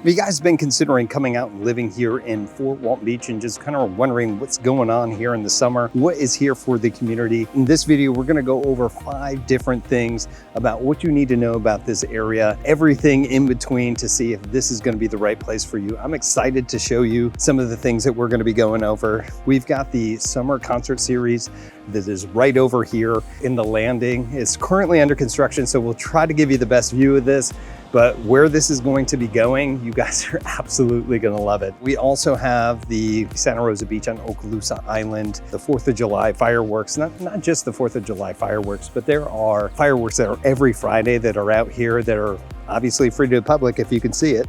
Have you guys been considering coming out and living here in Fort Walton Beach and just kind of wondering what's going on here in the summer? What is here for the community? In this video, we're gonna go over 5 different things about what you need to know about this area, everything in between to see if this is gonna be the right place for you. I'm excited to show you some of the things that we're gonna be going over. We've got the summer concert series that is right over here in the landing. It's currently under construction, so we'll try to give you the best view of this. But where this is going to be going, you guys are absolutely gonna love it. We also have the Santa Rosa Beach on Okaloosa Island, the 4th of July fireworks, not just the 4th of July fireworks, but there are fireworks that are every Friday that are out here that are obviously free to the public if you can see it.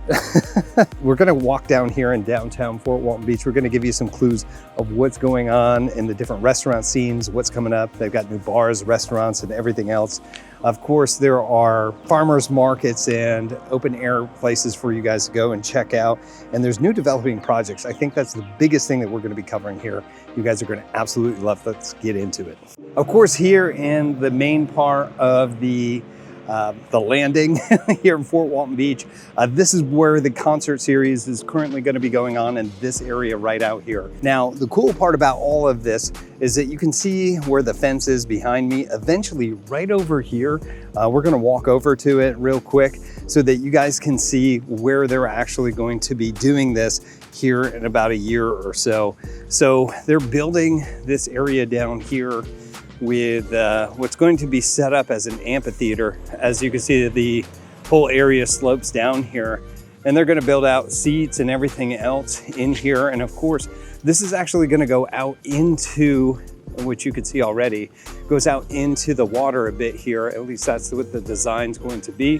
We're gonna walk down here in downtown Fort Walton Beach. We're gonna give you some clues of what's going on in the different restaurant scenes, what's coming up. They've got new bars, restaurants, and everything else. Of course, there are farmers markets and open air places for you guys to go and check out. And there's new developing projects. I think that's the biggest thing that we're gonna be covering here. You guys are gonna absolutely love. Let's get into it. Of course, here in the main part of the landing here in Fort Walton Beach. This is where the concert series is currently going to be going on in this area right out here. Now, the cool part about all of this is that you can see where the fence is behind me. Eventually, right over here, we're going to walk over to it real quick so that you guys can see where they're actually going to be doing this here in about a year or so. So they're building this area down here with what's going to be set up as an amphitheater. As you can see, the whole area slopes down here, and they're gonna build out seats and everything else in here. And of course, this is actually gonna go out into, which you can see already, goes out into the water a bit here. At least that's what the design's going to be,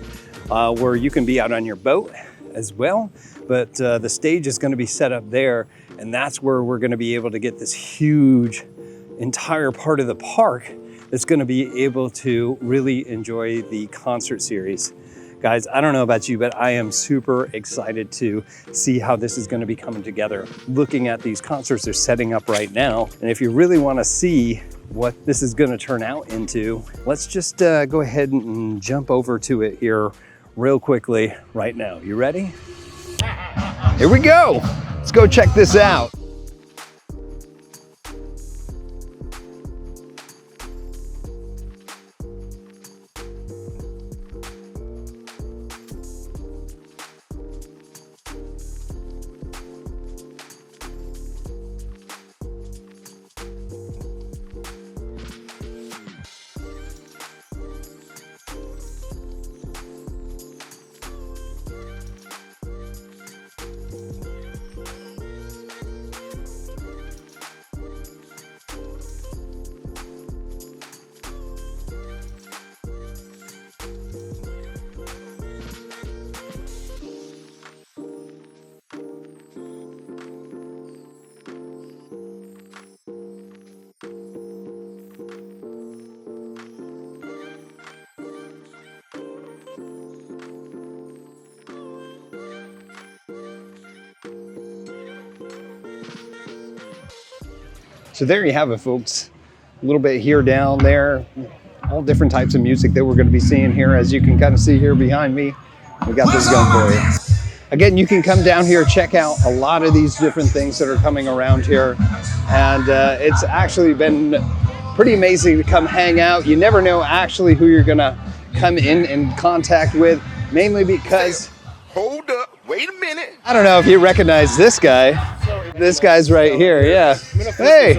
where you can be out on your boat as well. But the stage is gonna be set up there, and that's where we're gonna be able to get this huge entire part of the park that's going to be able to really enjoy the concert series. Guys, I don't know about you, but I am super excited to see how this is going to be coming together. Looking at these concerts they're setting up right now, and if you really want to see what this is going to turn out into, let's just go ahead and jump over to it here real quickly right now. You ready? Here we go. Let's go check this out. So there you have it, folks. A little bit here, down there, all different types of music that we're going to be seeing here. As you can kind of see here behind me, we got this going for you. Again, you can come down here, check out a lot of these different things that are coming around here. And it's actually been pretty amazing to come hang out. You never know actually who you're going to come in contact with, mainly because... Hold up, wait a minute. I don't know if you recognize this guy. This guy's right here, yeah. Hey,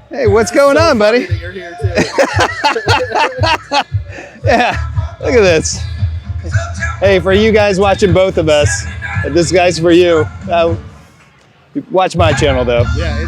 hey, what's going on, buddy? You're here too. Yeah, look at this. Hey, for you guys watching both of us, this guy's for you. Watch my channel though. Yeah,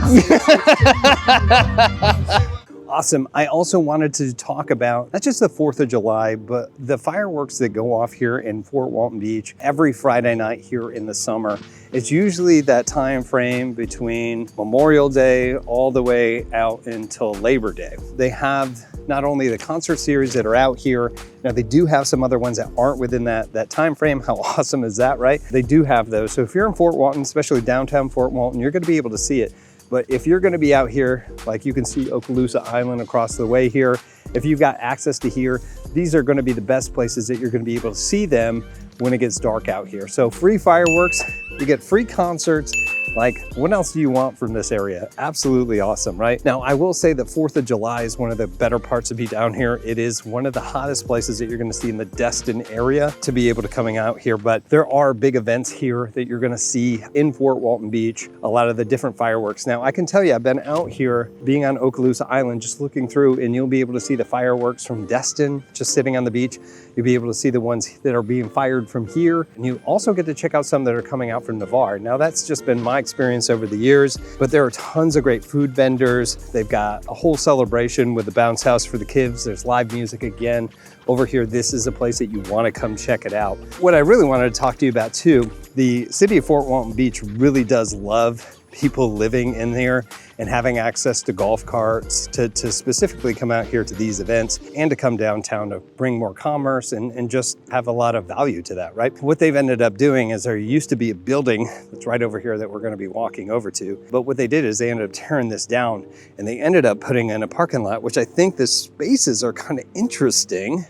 Awesome. I also wanted to talk about not just the 4th of July, but the fireworks that go off here in Fort Walton Beach every Friday night here in the summer. It's usually that time frame between Memorial Day all the way out until Labor Day. They have not only the concert series that are out here, now they do have some other ones that aren't within that time frame. How awesome is that, right? They do have those. So if you're in Fort Walton, especially downtown Fort Walton, you're going to be able to see it. But if you're going to be out here, like you can see Okaloosa Island across the way here, if you've got access to here, these are going to be the best places that you're going to be able to see them when it gets dark out here. So free fireworks, you get free concerts. Like, what else do you want from this area? Absolutely awesome, right? Now, I will say that 4th of July is one of the better parts to be down here. It is one of the hottest places that you're gonna see in the Destin area to be able to coming out here. But there are big events here that you're gonna see in Fort Walton Beach, a lot of the different fireworks. Now, I can tell you, I've been out here being on Okaloosa Island, just looking through, and you'll be able to see the fireworks from Destin, just sitting on the beach. You'll be able to see the ones that are being fired from here. And you also get to check out some that are coming out from Navarre. Now, that's just been my experience over the years, but there are tons of great food vendors. They've got a whole celebration with the bounce house for the kids. There's live music again. Over here, this is a place that you want to come check it out. What I really wanted to talk to you about too, the city of Fort Walton Beach really does love people living in here and having access to golf carts to specifically come out here to these events and to come downtown to bring more commerce and just have a lot of value to that, right? What they've ended up doing is there used to be a building that's right over here that we're gonna be walking over to, but what they did is they ended up tearing this down and they ended up putting in a parking lot, which I think the spaces are kind of interesting.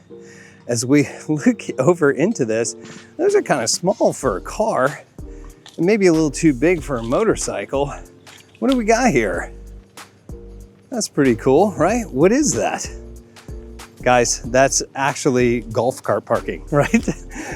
As we look over into this, those are kind of small for a car, and maybe a little too big for a motorcycle. What do we got here? That's pretty cool, right? What is that? Guys, that's actually golf cart parking, right?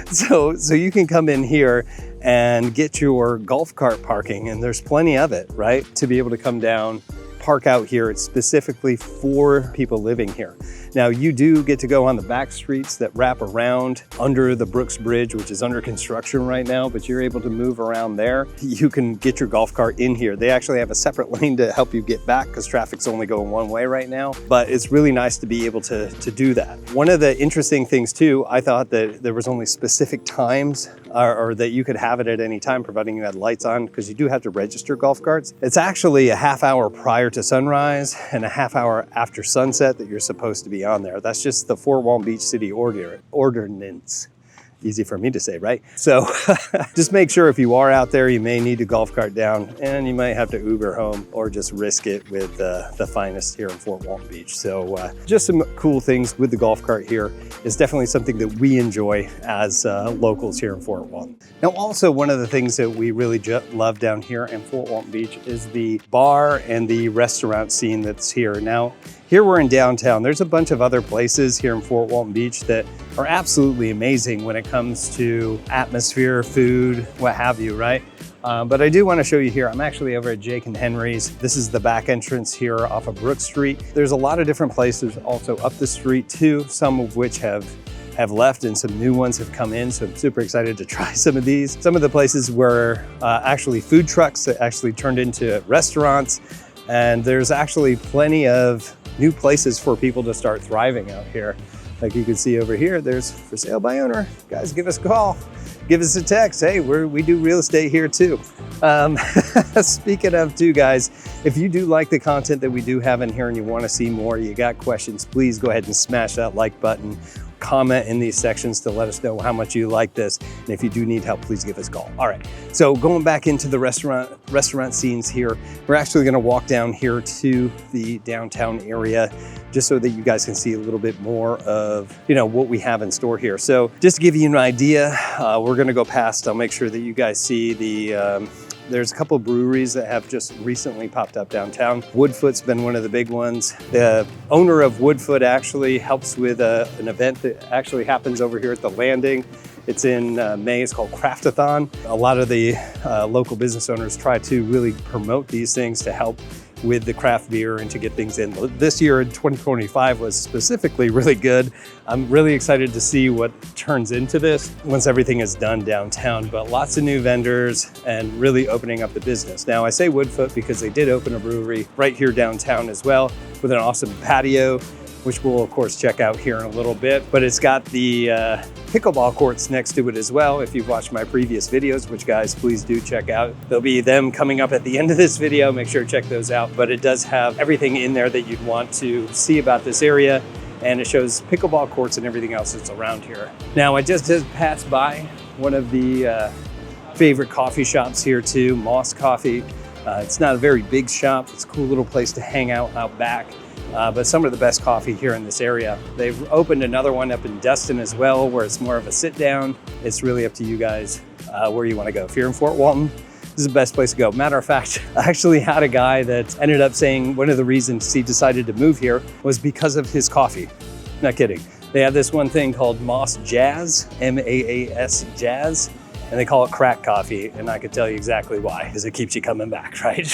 So you can come in here and get your golf cart parking, and there's plenty of it, right? To be able to come down, park out here. It's specifically for people living here. Now, you do get to go on the back streets that wrap around under the Brooks Bridge, which is under construction right now, but you're able to move around there. You can get your golf cart in here. They actually have a separate lane to help you get back because traffic's only going one way right now, but it's really nice to be able to do that. One of the interesting things too, I thought that there was only specific times or that you could have it at any time, providing you had lights on, because you do have to register golf carts. It's actually a half hour prior to sunrise and a half hour after sunset that you're supposed to be on there. That's just the Fort Walton Beach City ordinance. Easy for me to say, right? So just make sure if you are out there, you may need a golf cart down and you might have to Uber home or just risk it with the finest here in Fort Walton Beach. So just some cool things with the golf cart here. Is definitely something that we enjoy as locals here in Fort Walton. Now, also one of the things that we really love down here in Fort Walton Beach is the bar and the restaurant scene that's here. Now, here we're in downtown. There's a bunch of other places here in Fort Walton Beach that are absolutely amazing when it comes to atmosphere, food, what have you, right? But I do want to show you here. I'm actually over at Jake and Henry's. This is the back entrance here off of Brook Street. There's a lot of different places also up the street too, some of which have left and some new ones have come in. So I'm super excited to try some of these. Some of the places were actually food trucks that actually turned into restaurants. And there's actually plenty of new places for people to start thriving out here. Like you can see over here, there's for sale by owner. Guys, give us a call, give us a text. Hey, we do real estate here too. Speaking of too, guys, if you do like the content that we do have in here and you want to see more, you got questions, please go ahead and smash that like button. Comment in these sections to let us know how much you like this. And if you do need help, please give us a call. All right, so going back into the restaurant scenes here, we're actually gonna walk down here to the downtown area just so that you guys can see a little bit more of what we have in store here. So just to give you an idea, we're gonna go past, I'll make sure that you guys see the, there's a couple of breweries that have just recently popped up downtown. Woodfoot's been one of the big ones. The owner of Woodfoot actually helps with an event that actually happens over here at the Landing. It's in May, it's called Craftathon. A lot of the local business owners try to really promote these things to help with the craft beer and to get things in. This year in 2025 was specifically really good. I'm really excited to see what turns into this once everything is done downtown, but lots of new vendors and really opening up the business. Now I say Woodfoot because they did open a brewery right here downtown as well with an awesome patio, which we'll of course check out here in a little bit, but it's got the pickleball courts next to it as well. If you've watched my previous videos, which guys, please do check out. There'll be them coming up at the end of this video. Make sure to check those out, but it does have everything in there that you'd want to see about this area. And it shows pickleball courts and everything else that's around here. Now I just passed by one of the favorite coffee shops here too, Moss Coffee. It's not a very big shop. It's a cool little place to hang out back. but some of the best coffee here in this area. They've opened another one up in Destin as well, where it's more of a sit down. It's really up to you guys where you want to go. If you're in Fort Walton, this is the best place to go. Matter of fact, I actually had a guy that ended up saying one of the reasons he decided to move here was because of his coffee. Not kidding. They have this one thing called Moss Jazz, M-A-A-S Jazz, and they call it crack coffee. And I could tell you exactly why, because it keeps you coming back, right?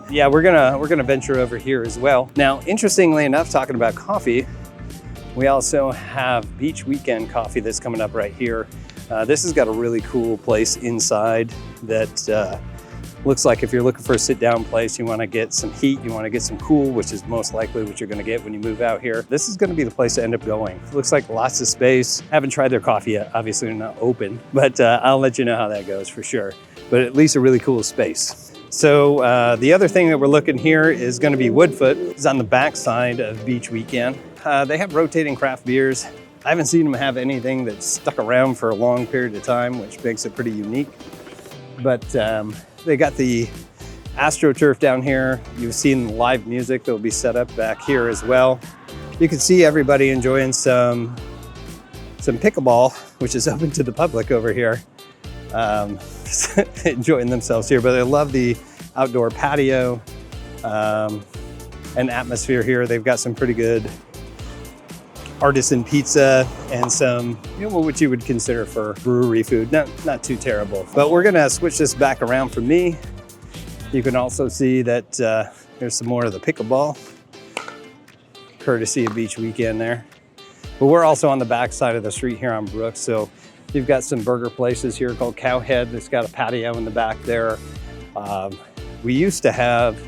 Yeah, we're gonna venture over here as well. Now, interestingly enough, talking about coffee, we also have Beach Weekend coffee that's coming up right here. This has got a really cool place inside that looks like if you're looking for a sit-down place, you want to get some heat, you want to get some cool, which is most likely what you're going to get when you move out here. This is going to be the place to end up going. It looks like lots of space. Haven't tried their coffee yet. Obviously, they're not open, but I'll let you know how that goes for sure. But at least a really cool space. So the other thing that we're looking here is going to be Woodfoot. It's on the back side of Beach Weekend. They have rotating craft beers. I haven't seen them have anything that's stuck around for a long period of time, which makes it pretty unique. But they got the AstroTurf down here. You've seen live music that will be set up back here as well. You can see everybody enjoying some pickleball, which is open to the public over here. Enjoying themselves here, but I love the outdoor patio and atmosphere here. They've got some pretty good artisan pizza and some, what you would consider for brewery food. Not too terrible. But we're gonna switch this back around for me. You can also see that there's some more of the pickleball, courtesy of Beach Weekend there. But we're also on the back side of the street here on Brooks. So you've got some burger places here called Cowhead that's got a patio in the back there. We used to have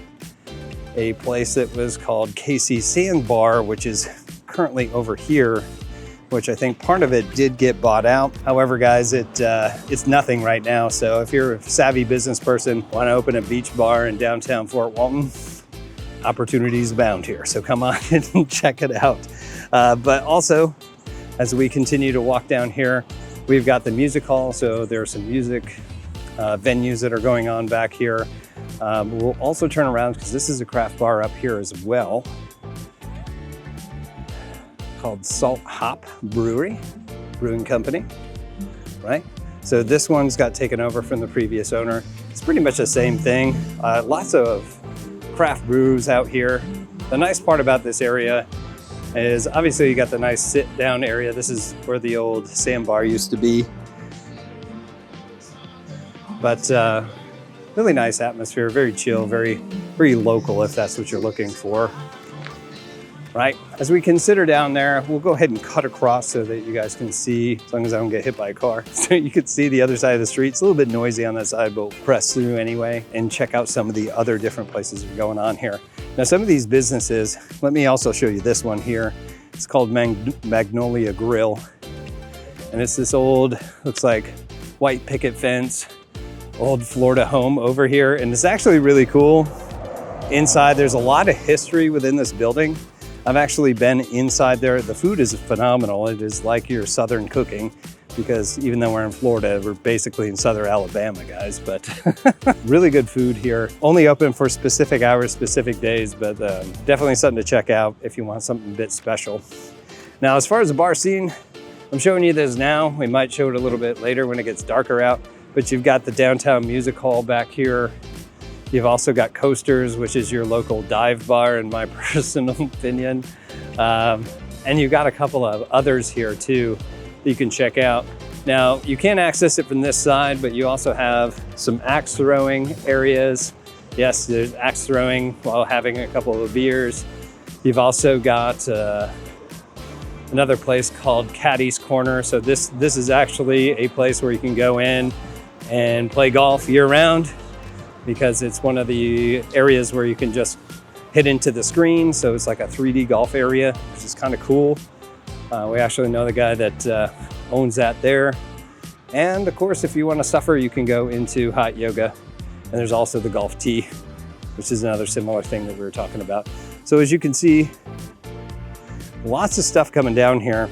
a place that was called Casey's Sandbar, which is currently over here, which I think part of it did get bought out. However, guys, it's nothing right now. So if you're a savvy business person, want to open a beach bar in downtown Fort Walton, opportunities abound here. So come on and check it out. But also, as we continue to walk down here, we've got the music hall. So there are some music venues that are going on back here. We'll also turn around because this is a craft bar up here as well, called Salt Hop Brewing Company, right? So this one's got taken over from the previous owner. It's pretty much the same thing. Lots of craft brews out here. The nice part about this area is obviously you got the nice sit down area. This is where the old sandbar used to be. But really nice atmosphere, very chill, very local if that's what you're looking for. Right? As we consider down there, we'll go ahead and cut across so that you guys can see, as long as I don't get hit by a car, so you can see the other side of the street. It's a little bit noisy on that side, but we'll press through anyway and check out some of the other different places that are going on here. Now, some of these businesses, let me also show you this one here. It's called Magnolia Grill. And it's this old, looks like white picket fence, old Florida home over here. And it's actually really cool. Inside, there's a lot of history within this building. I've actually been inside there. The food is phenomenal. It is like your Southern cooking, because even though we're in Florida, we're basically in Southern Alabama, guys, but really good food here. Only open for specific hours, specific days, but definitely something to check out if you want something a bit special. Now, as far as the bar scene, I'm showing you this now. We might show it a little bit later when it gets darker out, but you've got the downtown music hall back here. You've also got Coasters, which is your local dive bar, in my personal opinion. And you've got a couple of others here too that you can check out. Now, you can't access it from this side, but you also have some axe throwing areas. Yes, there's axe throwing while having a couple of beers. You've also got another place called Caddy's Corner. So this is actually a place where you can go in and play golf year round, because it's one of the areas where you can just hit into the screen. So it's like a 3D golf area, which is kind of cool. We actually know the guy that owns that there. And of course, if you want to suffer, you can go into hot yoga. And there's also the golf tee, which is another similar thing that we were talking about. So as you can see, lots of stuff coming down here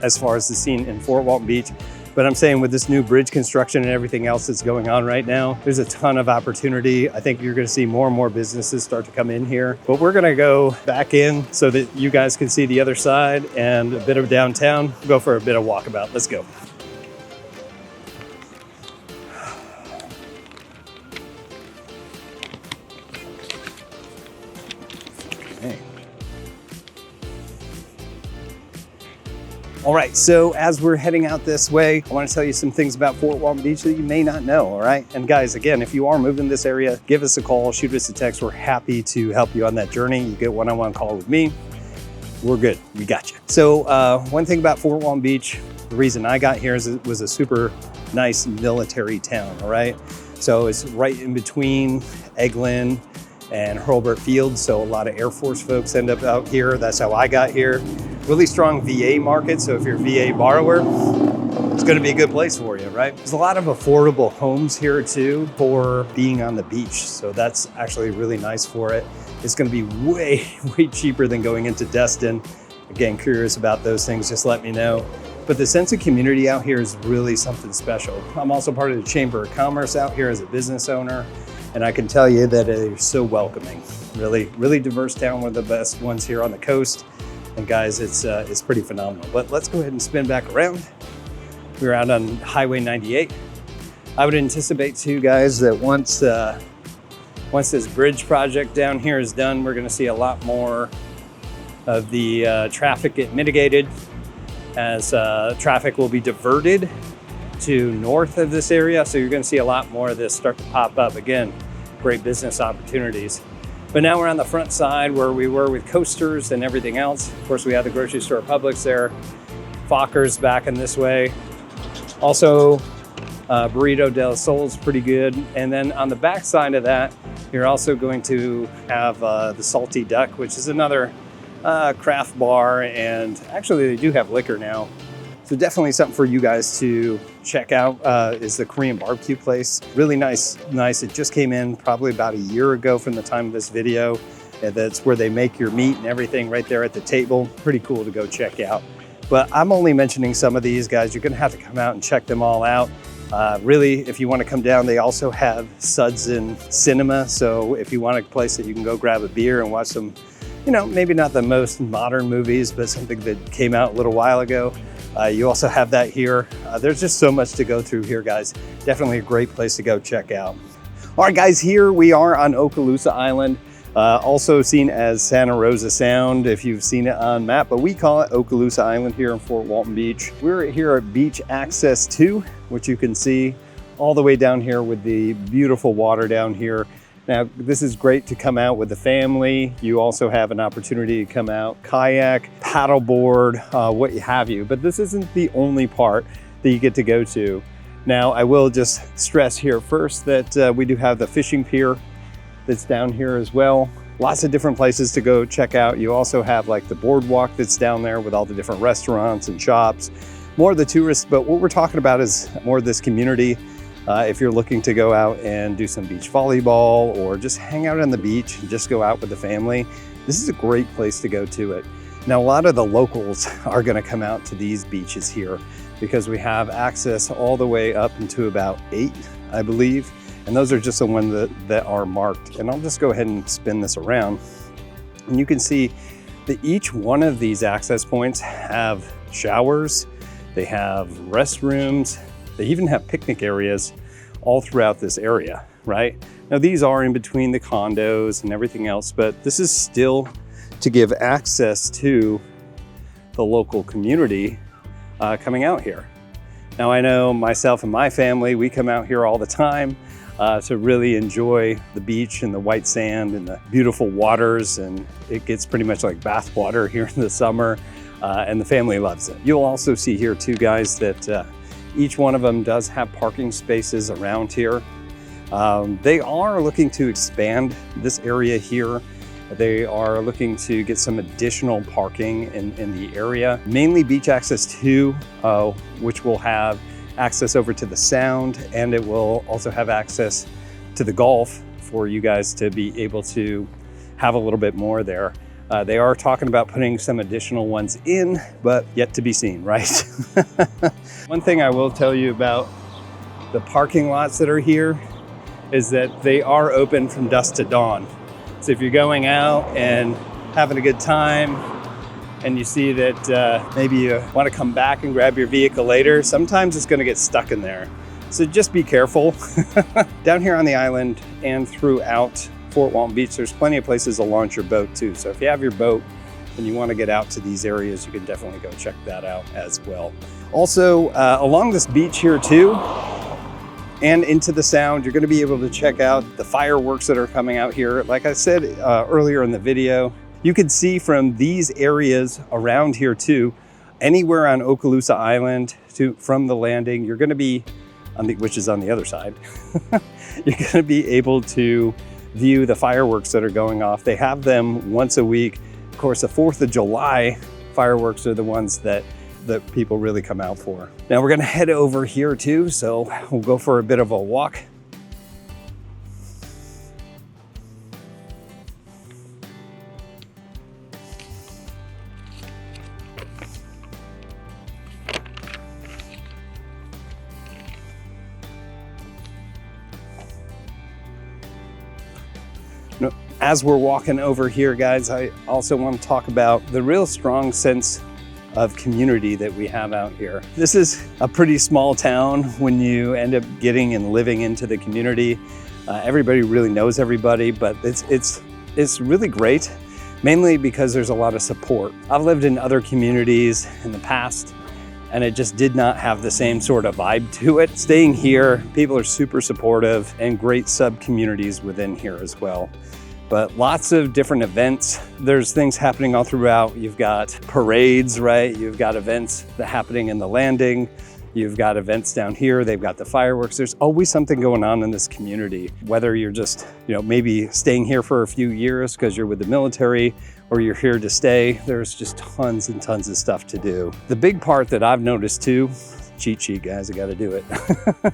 as far as the scene in Fort Walton Beach. But I'm saying with this new bridge construction and everything else that's going on right now, there's a ton of opportunity. I think you're gonna see more and more businesses start to come in here. But we're gonna go back in so that you guys can see the other side and a bit of downtown. Go for a bit of walkabout. Let's go. Okay. All right, so as we're heading out this way, I want to tell you some things about Fort Walton Beach that you may not know, all right? And guys, again, if you are moving this area, give us a call, shoot us a text. We're happy to help you on that journey. You get one-on-one call with me. We're good, we got you. So one thing about Fort Walton Beach, the reason I got here is it was a super nice military town, all right? So it's right in between Eglin and Hurlburt Field. So a lot of Air Force folks end up out here. That's how I got here. Really strong VA market. So if you're a VA borrower, it's going to be a good place for you, right? There's a lot of affordable homes here too for being on the beach. So that's actually really nice for it. It's going to be way, way cheaper than going into Destin. Again, curious about those things, just let me know. But the sense of community out here is really something special. I'm also part of the Chamber of Commerce out here as a business owner. And I can tell you that it is so welcoming. Really, really diverse town, one of the best ones here on the coast. And guys, it's pretty phenomenal. But let's go ahead and spin back around. We're out on Highway 98. I would anticipate too, guys, that once this bridge project down here is done, we're gonna see a lot more of the traffic get mitigated, as traffic will be diverted to north of this area. So you're gonna see a lot more of this start to pop up. Again, great business opportunities. But now we're on the front side where we were with coasters and everything else. Of course, we have the grocery store Publix there. Fokker's back in this way. Also, Burrito del Sol's pretty good. And then on the back side of that, you're also going to have the Salty Duck, which is another craft bar. And actually they do have liquor now. So definitely something for you guys to check out is the Korean barbecue place. Really nice. It just came in probably about a year ago from the time of this video. And that's where they make your meat and everything right there at the table. Pretty cool to go check out. But I'm only mentioning some of these, guys. You're gonna have to come out and check them all out. Really, if you want to come down, they also have Suds and Cinema. So if you want a place that you can go grab a beer and watch some, you know, maybe not the most modern movies, but something that came out a little while ago. You also have that here. There's just so much to go through here, guys. Definitely a great place to go check out. All right, guys, here we are on Okaloosa Island, also seen as Santa Rosa Sound if you've seen it on map, but we call it Okaloosa Island here in Fort Walton Beach. We're here at Beach Access 2, which you can see all the way down here with the beautiful water down here. Now, this is great to come out with the family. You also have an opportunity to come out, kayak, paddleboard, what have you. But this isn't the only part that you get to go to. Now, I will just stress here first that we do have the fishing pier that's down here as well. Lots of different places to go check out. You also have like the boardwalk that's down there with all the different restaurants and shops. More of the tourists, but what we're talking about is more of this community. If you're looking to go out and do some beach volleyball or just hang out on the beach and just go out with the family, this is a great place to go to it. Now, a lot of the locals are gonna come out to these beaches here because we have access all the way up into about 8, I believe. And those are just the ones that are marked. And I'll just go ahead and spin this around. And you can see that each one of these access points have showers, they have restrooms, they even have picnic areas all throughout this area, right? Now these are in between the condos and everything else, but this is still to give access to the local community coming out here. Now I know myself and my family, we come out here all the time to really enjoy the beach and the white sand and the beautiful waters, and it gets pretty much like bath water here in the summer, and the family loves it. You'll also see here too, guys, that each one of them does have parking spaces around here. They are looking to expand this area here. They are looking to get some additional parking in the area, mainly Beach Access 2, which will have access over to the Sound, and it will also have access to the Gulf for you guys to be able to have a little bit more there. They are talking about putting some additional ones in, but yet to be seen, right? One thing I will tell you about the parking lots that are here is that they are open from dusk to dawn. So if you're going out and having a good time and you see that maybe you want to come back and grab your vehicle later, sometimes it's going to get stuck in there. So just be careful. Down here on the island and throughout Fort Walton Beach, there's plenty of places to launch your boat too. So if you have your boat and you want to get out to these areas, you can definitely go check that out as well. Also, along this beach here too, and into the sound, you're going to be able to check out the fireworks that are coming out here. Like I said earlier in the video, you can see from these areas around here too, anywhere on Okaloosa Island from the landing, you're going to be which is on the other side, you're going to be able to view the fireworks that are going off. They have them once a week. Of course, the 4th of July fireworks are the ones that people really come out for. Now we're going to head over here too, so we'll go for a bit of a walk. As we're walking over here, guys, I also want to talk about the real strong sense of community that we have out here. This is a pretty small town when you end up getting and living into the community. Everybody really knows everybody, but it's really great, mainly because there's a lot of support. I've lived in other communities in the past, and it just did not have the same sort of vibe to it. Staying here, people are super supportive and great sub-communities within here as well. But lots of different events. There's things happening all throughout. You've got parades, right? You've got events that are happening in the landing. You've got events down here. They've got the fireworks. There's always something going on in this community. Whether you're just, maybe staying here for a few years because you're with the military, or you're here to stay, there's just tons and tons of stuff to do. The big part that I've noticed too, cheat sheet guys, I gotta do it.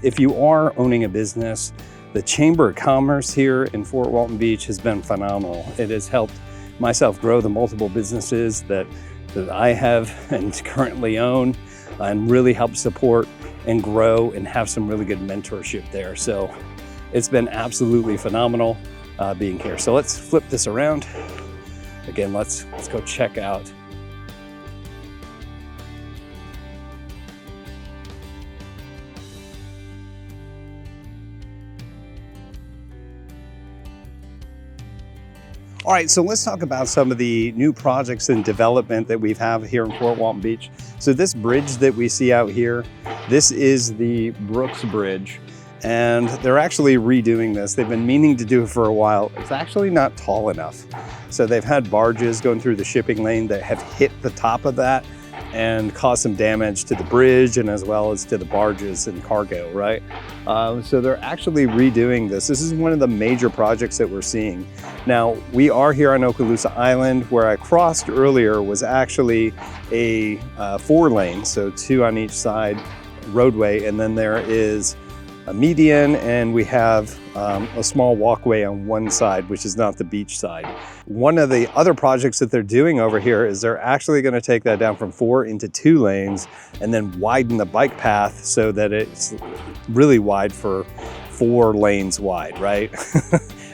If you are owning a business, the Chamber of Commerce here in Fort Walton Beach has been phenomenal. It has helped myself grow the multiple businesses that I have and currently own, and really help support and grow and have some really good mentorship there. So it's been absolutely phenomenal being here. So let's flip this around. Again, let's go check out. All right, so let's talk about some of the new projects and development that we have here in Fort Walton Beach. So this bridge that we see out here, this is the Brooks Bridge, and they're actually redoing this. They've been meaning to do it for a while. It's actually not tall enough. So they've had barges going through the shipping lane that have hit the top of that and caused some damage to the bridge and as well as to the barges and cargo, right? So they're actually redoing this. This is one of the major projects that we're seeing. Now, we are here on Okaloosa Island. Where I crossed earlier was actually a 4-lane, so 2 on each side roadway, and then there is a median, and we have a small walkway on one side, which is not the beach side. One of the other projects that they're doing over here is they're actually going to take that down from 4 into 2 lanes and then widen the bike path so that it's really wide for 4 lanes wide, right?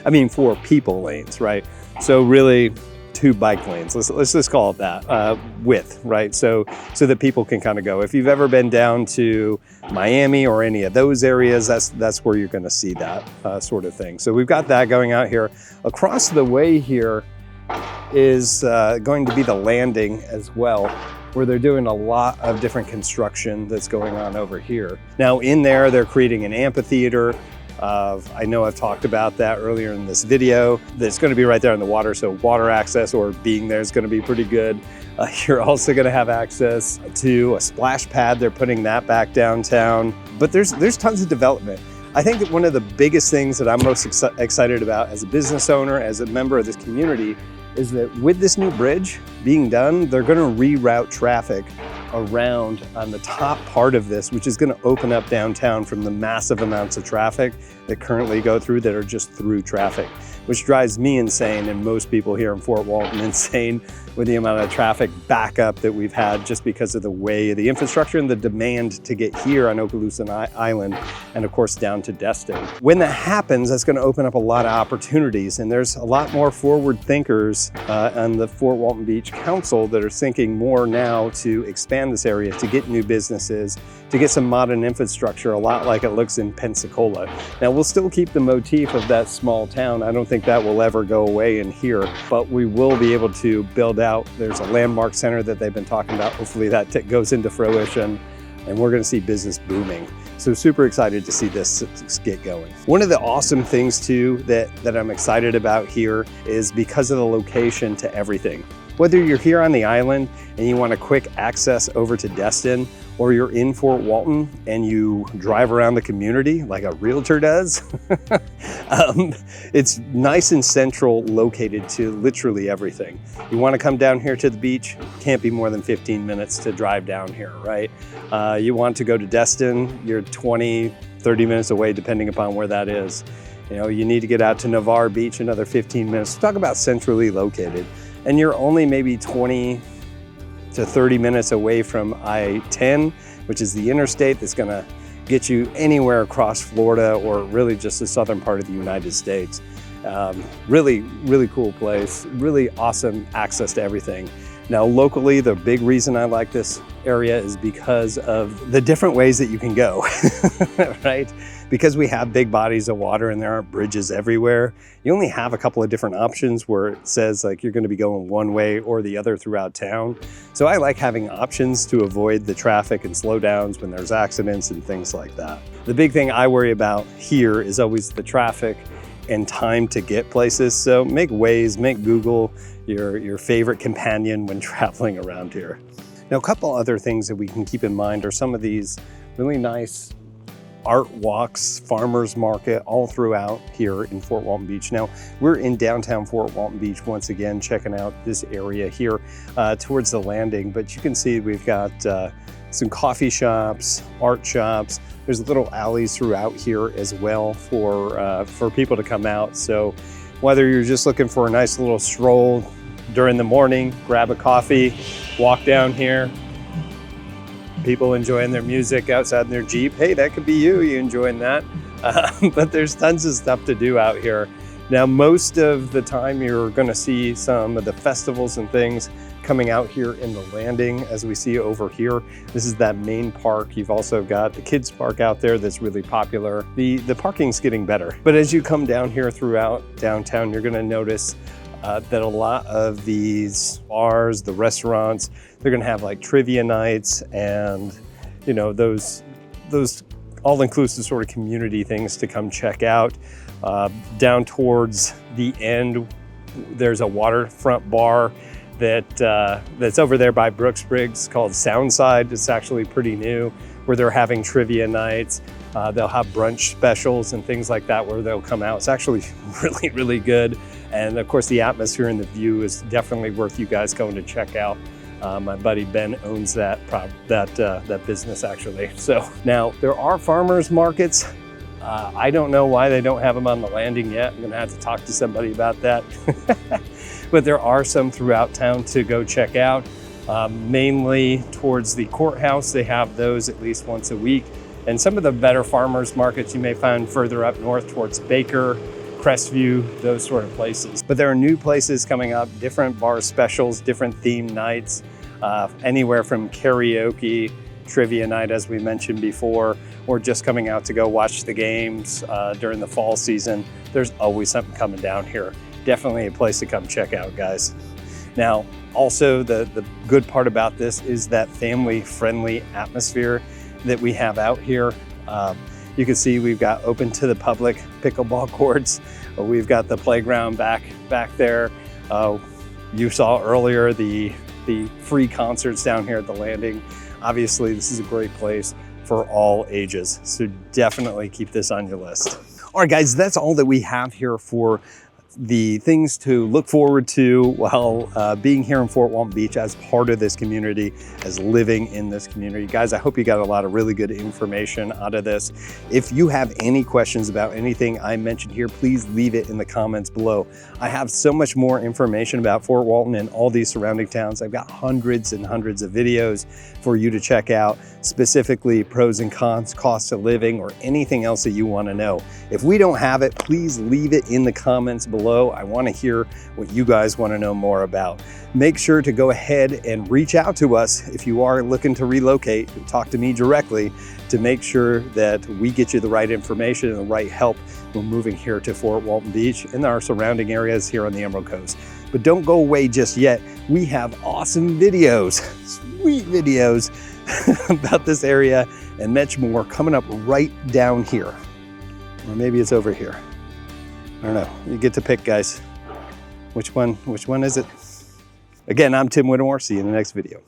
I mean, 4 people lanes, right? So really 2 bike lanes. Let's just call it that, width, right? So that people can kind of go. If you've ever been down to Miami or any of those areas, that's where you're going to see that sort of thing. So we've got that going out here. Across the way here is going to be the landing as well, where they're doing a lot of different construction that's going on over here. Now in there, they're creating an amphitheater. I know I've talked about that earlier in this video. That's going to be right there in the water, so water access or being there is going to be pretty good. You're also going to have access to a splash pad. They're putting that back downtown. But there's tons of development. I think that one of the biggest things that I'm most excited about as a business owner, as a member of this community, is that with this new bridge being done, they're going to reroute traffic around on the top part of this, which is going to open up downtown from the massive amounts of traffic that currently go through that are just through traffic, which drives me insane and most people here in Fort Walton insane with the amount of traffic backup that we've had just because of the way the infrastructure and the demand to get here on Okaloosa Island and of course down to Destin. When that happens, that's going to open up a lot of opportunities, and there's a lot more forward thinkers on the Fort Walton Beach Council that are thinking more now to expand this area, to get new businesses, to get some modern infrastructure, a lot like it looks in Pensacola. Now we'll still keep the motif of that small town. I don't think that will ever go away in here, but we will be able to build out. There's a landmark center that they've been talking about. Hopefully that goes into fruition and we're going to see business booming. So super excited to see this get going. One of the awesome things too that I'm excited about here is because of the location to everything. Whether you're here on the island and you want a quick access over to Destin, or you're in Fort Walton and you drive around the community like a realtor does, it's nice and central located to literally everything. You want to come down here to the beach, can't be more than 15 minutes to drive down here, right? You want to go to Destin, you're 20, 30 minutes away depending upon where that is. You know, you need to get out to Navarre Beach, another 15 minutes. Talk about centrally located. And you're only maybe 20 to 30 minutes away from I-10, which is the interstate that's gonna get you anywhere across Florida or really just the southern part of the United States. Really, really cool place, really awesome access to everything. Now locally, the big reason I like this area is because of the different ways that you can go, right? Because we have big bodies of water and there aren't bridges everywhere, you only have a couple of different options where it says like you're gonna be going one way or the other throughout town. So I like having options to avoid the traffic and slowdowns when there's accidents and things like that. The big thing I worry about here is always the traffic and time to get places. So make Waze, make Google your favorite companion when traveling around here. Now, a couple other things that we can keep in mind are some of these really nice art walks, farmers market, all throughout here in Fort Walton Beach. Now, we're in downtown Fort Walton Beach once again, checking out this area here towards the landing, but you can see we've got some coffee shops, art shops. There's little alleys throughout here as well for people to come out. So whether you're just looking for a nice little stroll during the morning, grab a coffee, walk down here, people enjoying their music outside in their Jeep. Hey, that could be you enjoying that. But there's tons of stuff to do out here. Now, most of the time you're gonna see some of the festivals and things coming out here in the landing as we see over here. This is that main park. You've also got the kids park out there that's really popular. The parking's getting better. But as you come down here throughout downtown, you're gonna notice that a lot of these bars, the restaurants, they're gonna have like trivia nights and, you know, those all-inclusive sort of community things to come check out. Down towards the end, there's a waterfront bar that's over there by Brooks Briggs called Soundside. It's actually pretty new, where they're having trivia nights. They'll have brunch specials and things like that where they'll come out. It's actually really, really good. And of course, the atmosphere and the view is definitely worth you guys going to check out. My buddy Ben owns that business actually. So now there are farmers markets. I don't know why they don't have them on the landing yet. I'm gonna have to talk to somebody about that. But there are some throughout town to go check out. Mainly towards the courthouse, they have those at least once a week. And some of the better farmers markets you may find further up north towards Baker, Crestview, those sort of places. But there are new places coming up, different bar specials, different theme nights, anywhere from karaoke, trivia night, as we mentioned before, or just coming out to go watch the games during the fall season. There's always something coming down here. Definitely a place to come check out, guys. Now, also the good part about this is that family-friendly atmosphere that we have out here. You can see we've got open to the public pickleball courts. We've got the playground back there. You saw earlier the free concerts down here at the landing. Obviously, this is a great place for all ages. So definitely keep this on your list. All right, guys, that's all that we have here for the things to look forward to while being here in Fort Walton Beach as part of this community, as living in this community. Guys, I hope you got a lot of really good information out of this. If you have any questions about anything I mentioned here, please leave it in the comments below. I have so much more information about Fort Walton and all these surrounding towns. I've got hundreds and hundreds of videos for you to check out, specifically pros and cons, cost of living, or anything else that you want to know. If we don't have it, please leave it in the comments below. I want to hear what you guys want to know more about. Make sure to go ahead and reach out to us if you are looking to relocate. Talk to me directly to make sure that we get you the right information and the right help when moving here to Fort Walton Beach and our surrounding areas here on the Emerald Coast. But don't go away just yet. We have awesome videos, sweet videos about this area and much more coming up right down here. Or maybe it's over here. I don't know. You get to pick, guys. Which one is it? Again, I'm Tim Whittemore. See you in the next video.